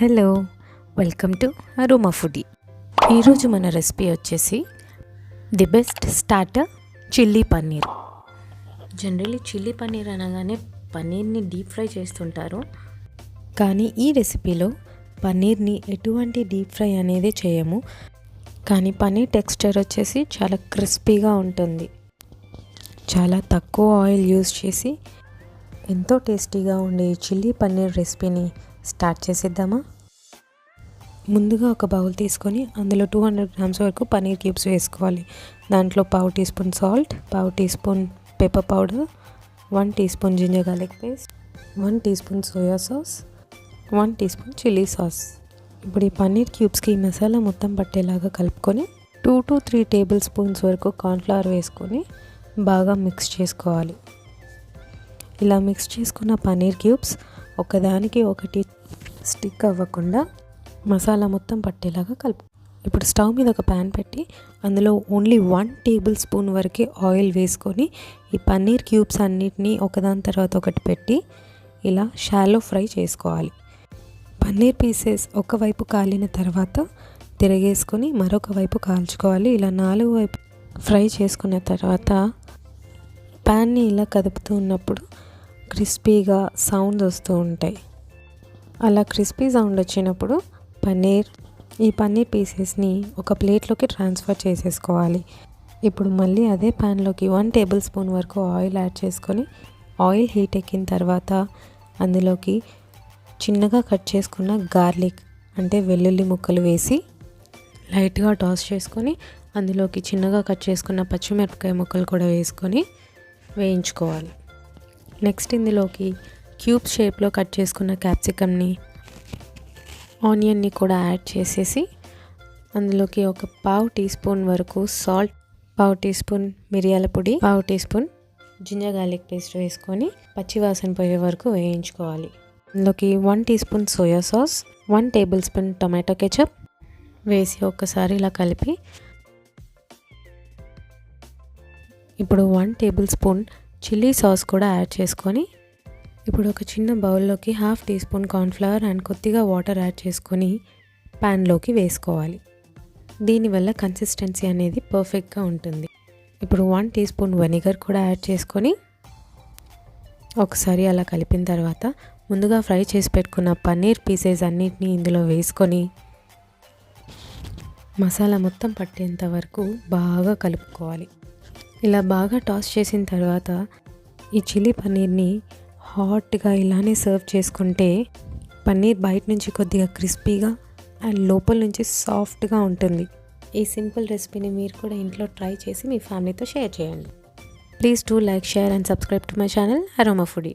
Hello, welcome to aroma foodie. ఈరోజు మన recipe వచ్చేసి the best starter chilli paneer. Generally chilli paneer అనగానే పన్నీర్ని డీప్ ఫ్రై చేస్తుంటారు, కానీ ఈ రెసిపీలో పన్నీర్ని ఎటువంటి డీప్ ఫ్రై అనేది చేయము. కానీ పన్నీర్ టెక్స్చర్ వచ్చేసి చాలా క్రిస్పీగా ఉంటుంది. చాలా తక్కువ ఆయిల్ యూజ్ చేసి ఎంతో టేస్టీగా ఉండే చిల్లీ పన్నీర్ రెసిపీని స్టార్ట్ చేసేద్దామా? ముందుగా ఒక బౌల్ తీసుకొని అందులో 200 గ్రామ్స్ వరకు పన్నీర్ క్యూబ్స్ వేసుకోవాలి. దాంట్లో పావు టీ స్పూన్ సాల్ట్, పావు teaspoon pepper powder, 1 teaspoon ginger garlic paste, 1 teaspoon soya sauce, 1 teaspoon chilli sauce. ఇప్పుడు ఈ పన్నీర్ క్యూబ్స్కి ఈ మసాలా మొత్తం పట్టేలాగా కలుపుకొని 2 to 3 టేబుల్ స్పూన్స్ వరకు కార్న్ఫ్లవర్ వేసుకొని బాగా మిక్స్ చేసుకోవాలి. ఇలా మిక్స్ చేసుకున్న పన్నీర్ క్యూబ్స్ ఒకదానికి ఒకటి స్టిక్ అవ్వకుండా మసాలా మొత్తం పట్టేలాగా కలుపు. ఇప్పుడు స్టవ్ మీద ఒక ప్యాన్ పెట్టి అందులో ఓన్లీ 1 టేబుల్ స్పూన్ వరకే ఆయిల్ వేసుకొని ఈ పన్నీర్ క్యూబ్స్ అన్నిటినీ ఒకదాని తర్వాత ఒకటి పెట్టి ఇలా షాలో ఫ్రై చేసుకోవాలి. పన్నీర్ పీసెస్ ఒకవైపు కాలిన తర్వాత తిరగేసుకొని మరొక వైపు కాల్చుకోవాలి. ఇలా 4 వైపు ఫ్రై చేసుకున్న తర్వాత ప్యాన్ని ఇలా కదుపుతూ ఉన్నప్పుడు క్రిస్పీగా సౌండ్స్ వస్తూ ఉంటాయి. అలా క్రిస్పీ సౌండ్ వచ్చినప్పుడు ఈ పన్నీర్ పీసెస్ని ఒక ప్లేట్లోకి ట్రాన్స్ఫర్ చేసేసుకోవాలి. ఇప్పుడు మళ్ళీ అదే ప్యాన్లోకి 1 టేబుల్ స్పూన్ వరకు ఆయిల్ యాడ్ చేసుకొని ఆయిల్ హీట్ ఎక్కిన తర్వాత అందులోకి చిన్నగా కట్ చేసుకున్న గార్లిక్ అంటే వెల్లుల్లి ముక్కలు వేసి లైట్గా టాస్ చేసుకొని అందులోకి చిన్నగా కట్ చేసుకున్న పచ్చిమిరపకాయ ముక్కలు కూడా వేసుకొని వేయించుకోవాలి. నెక్స్ట్ ఇందులోకి క్యూబ్ షేప్లో కట్ చేసుకున్న క్యాప్సికమ్ని, ఆనియన్ని కూడా యాడ్ చేసేసి అందులోకి ఒక పావు టీ స్పూన్ వరకు సాల్ట్, పావు టీ స్పూన్ మిరియాల పొడి, పావు teaspoon ginger garlic paste వేసుకొని పచ్చివాసన పోయే వరకు వేయించుకోవాలి. అందులోకి 1 teaspoon soya sauce, 1 tablespoon tomato ketchup వేసి ఒక్కసారి ఇలా కలిపి ఇప్పుడు 1 టేబుల్ స్పూన్ చిల్లీ సాస్ కూడా యాడ్ చేసుకొని ఇప్పుడు ఒక చిన్న బౌల్లోకి 1/2 టీ స్పూన్ కార్న్ఫ్లవర్ అండ్ కొద్దిగా వాటర్ యాడ్ చేసుకొని ప్యాన్లోకి వేసుకోవాలి. దీనివల్ల కన్సిస్టెన్సీ అనేది పర్ఫెక్ట్గా ఉంటుంది. ఇప్పుడు 1 టీ స్పూన్ వెనిగర్ కూడా యాడ్ చేసుకొని ఒకసారి అలా కలిపిన తర్వాత ముందుగా ఫ్రై చేసి పెట్టుకున్న పన్నీర్ పీసెస్ అన్నిటినీ ఇందులో వేసుకొని మసాలా మొత్తం పట్టేంత వరకు బాగా కలుపుకోవాలి. ఇలా బాగా టాస్ చేసిన తర్వాత ఈ చిల్లీ పన్నీర్ని హాట్గా ఇలానే సర్వ్ చేసుకుంటే పన్నీర్ బయట నుంచి కొద్దిగా క్రిస్పీగా అండ్ లోపల నుంచి సాఫ్ట్గా ఉంటుంది. ఈ సింపుల్ రెసిపీని మీరు కూడా ఇంట్లో ట్రై చేసి మీ ఫ్యామిలీతో షేర్ చేయండి. Please do like, share and subscribe to my channel aroma foodie.